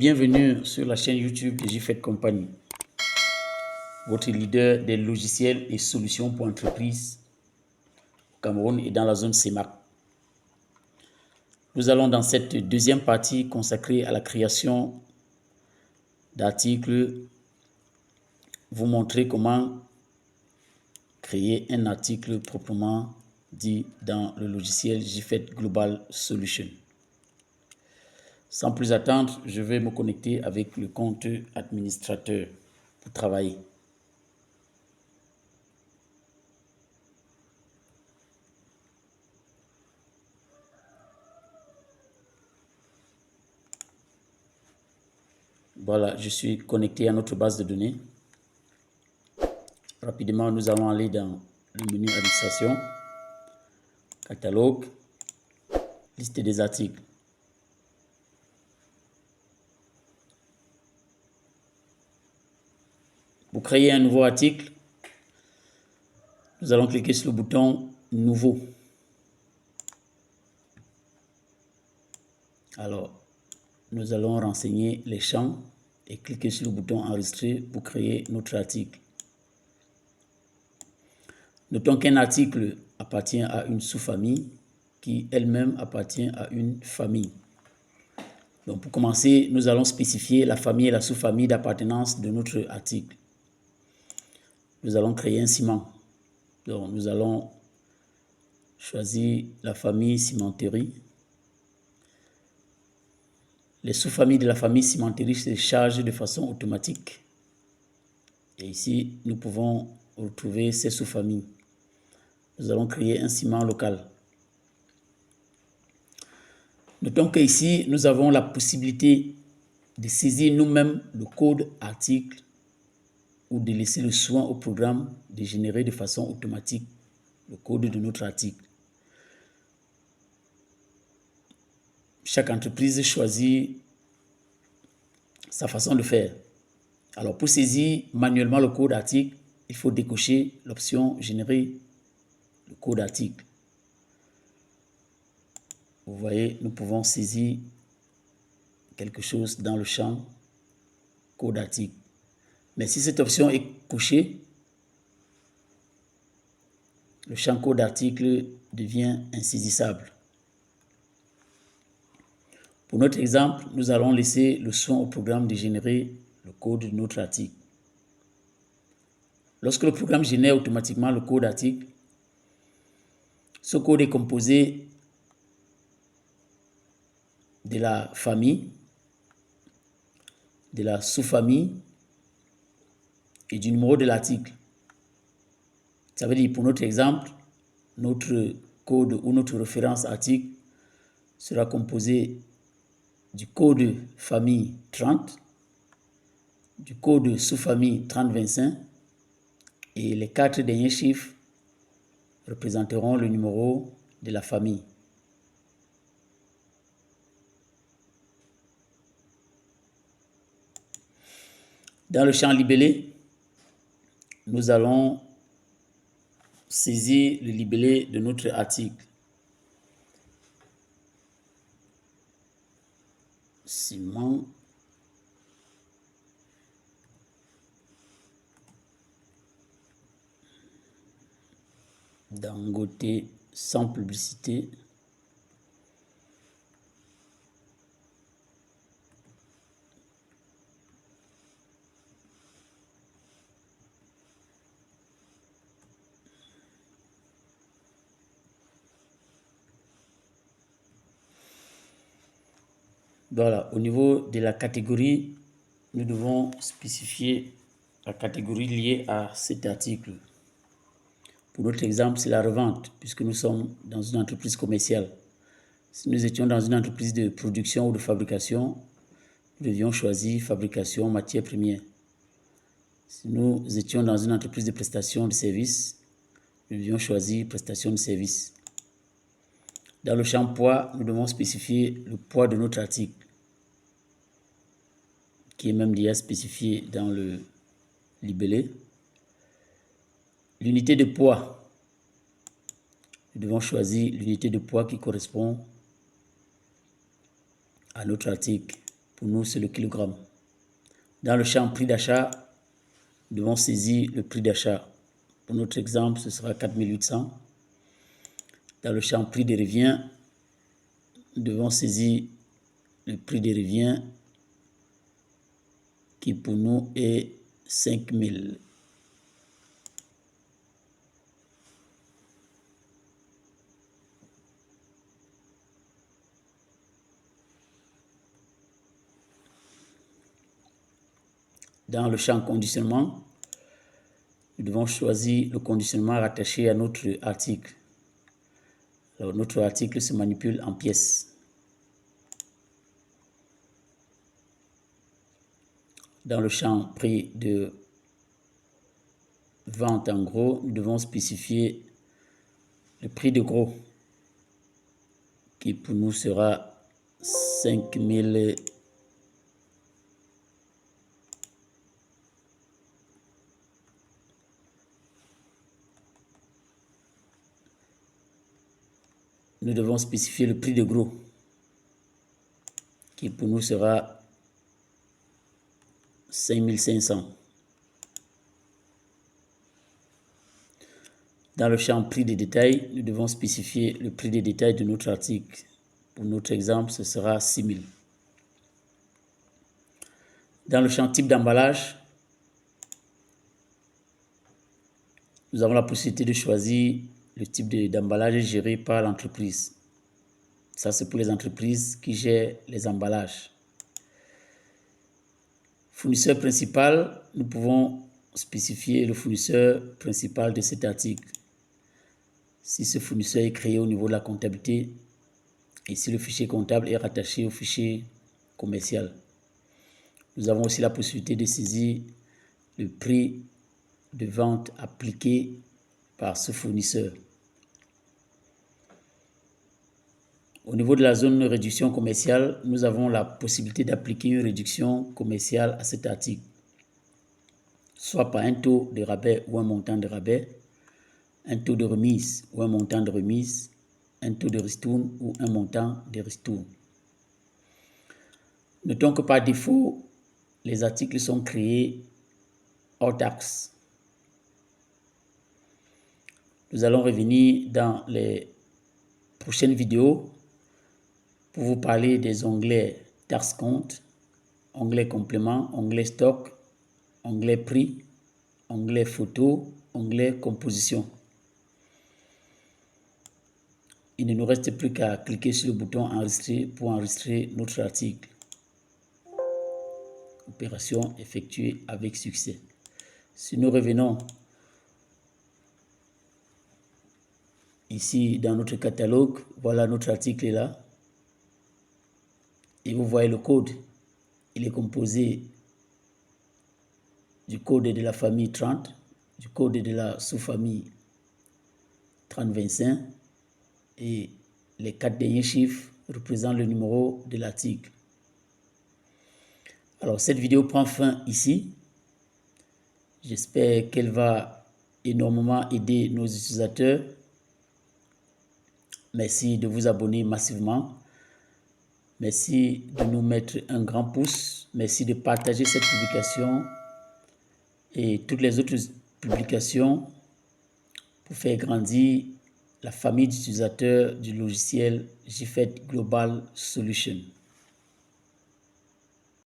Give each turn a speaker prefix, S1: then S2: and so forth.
S1: bienvenue sur la chaîne YouTube de JFET Company, votre leader des logiciels et solutions pour entreprises au Cameroun et dans la zone CEMAC. Nous allons dans cette deuxième partie consacrée à la création d'articles, vous montrer comment créer un article proprement dit dans le logiciel JFET Global Solution. Sans plus attendre, je vais me connecter avec le compte administrateur pour travailler. Voilà, je suis connecté à notre base de données. Rapidement, nous allons aller dans le menu administration, catalogue, liste des articles. Pour créer un nouveau article, nous allons cliquer sur le bouton nouveau. Alors, nous allons renseigner les champs et cliquer sur le bouton enregistrer pour créer notre article. Notons qu'un article appartient à une sous-famille qui elle-même appartient à une famille. Donc pour commencer, nous allons spécifier la famille et la sous-famille d'appartenance de notre article. Nous allons créer un ciment. Donc nous allons choisir la famille cimenterie. Les sous-familles de la famille cimenterie se chargent de façon automatique. Et ici, nous pouvons retrouver ces sous-familles. Nous allons créer un ciment local. Notons qu'ici, nous avons la possibilité de saisir nous-mêmes le code article ou de laisser le soin au programme de générer de façon automatique le code de notre article. Chaque entreprise choisit sa façon de faire. Alors, pour saisir manuellement le code article, il faut décocher l'option « Générer le code article ». Vous voyez, nous pouvons saisir quelque chose dans le champ code article. Mais si cette option est cochée, le champ code article devient insaisissable. Pour notre exemple, nous allons laisser le soin au programme de générer le code de notre article. Lorsque le programme génère automatiquement le code article, ce code est composé de la famille, de la sous-famille et du numéro de l'article. Ça veut dire, pour notre exemple, notre code ou notre référence article sera composé du code famille 30, du code sous-famille 3025 et les 4 derniers chiffres représenteront le numéro de la famille. Dans le champ libellé, nous allons saisir le libellé de notre article. Ciment Dangote sans publicité. Voilà, au niveau de la catégorie, nous devons spécifier la catégorie liée à cet article. Pour notre exemple, c'est la revente, puisque nous sommes dans une entreprise commerciale. Si nous étions dans une entreprise de production ou de fabrication, nous devions choisir fabrication matières premières. Si nous étions dans une entreprise de prestation de services, nous devions choisir prestation de services. Dans le champ poids, nous devons spécifier le poids de notre article, qui est même déjà spécifié dans le libellé. L'unité de poids, nous devons choisir l'unité de poids qui correspond à notre article. Pour nous, c'est le kilogramme. Dans le champ prix d'achat, nous devons saisir le prix d'achat. Pour notre exemple, ce sera 4800. Dans le champ prix des revient, nous devons saisir le prix des revient qui pour nous est 5000. Dans le champ conditionnement, nous devons choisir le conditionnement rattaché à notre article. Alors, notre article se manipule en pièces. Dans le champ prix de vente en gros, nous devons spécifier le prix de gros qui pour nous sera 5000. Nous devons spécifier le prix de gros qui pour nous sera 5500. Dans le champ prix des détails, nous devons spécifier le prix des détails de notre article. Pour notre exemple, ce sera 6000. Dans le champ type d'emballage, nous avons la possibilité de choisir le type d'emballage géré par l'entreprise. Ça, c'est pour les entreprises qui gèrent les emballages. Fournisseur principal, nous pouvons spécifier le fournisseur principal de cet article. Si ce fournisseur est créé au niveau de la comptabilité et si le fichier comptable est rattaché au fichier commercial. Nous avons aussi la possibilité de saisir le prix de vente appliqué par ce fournisseur. Au niveau de la zone de réduction commerciale, nous avons la possibilité d'appliquer une réduction commerciale à cet article, soit par un taux de rabais ou un montant de rabais, un taux de remise ou un montant de remise, un taux de ristourne ou un montant de ristourne. Notons que par défaut, les articles sont créés hors taxe. Nous allons revenir dans les prochaines vidéos pour vous parler des onglets taxe compte, onglet complément, onglet stock, onglet prix, onglet photo, onglet composition. Il ne nous reste plus qu'à cliquer sur le bouton enregistrer pour enregistrer notre article. Opération effectuée avec succès. Si nous revenons ici dans notre catalogue, voilà notre article est là. Et vous voyez le code. Il est composé du code de la famille 30, du code de la sous-famille 3025 et les 4 derniers chiffres représentent le numéro de l'article. Alors cette vidéo prend fin ici. J'espère qu'elle va énormément aider nos utilisateurs. Merci de vous abonner massivement. Merci de nous mettre un grand pouce. Merci de partager cette publication et toutes les autres publications pour faire grandir la famille d'utilisateurs du logiciel GFED Global Solution.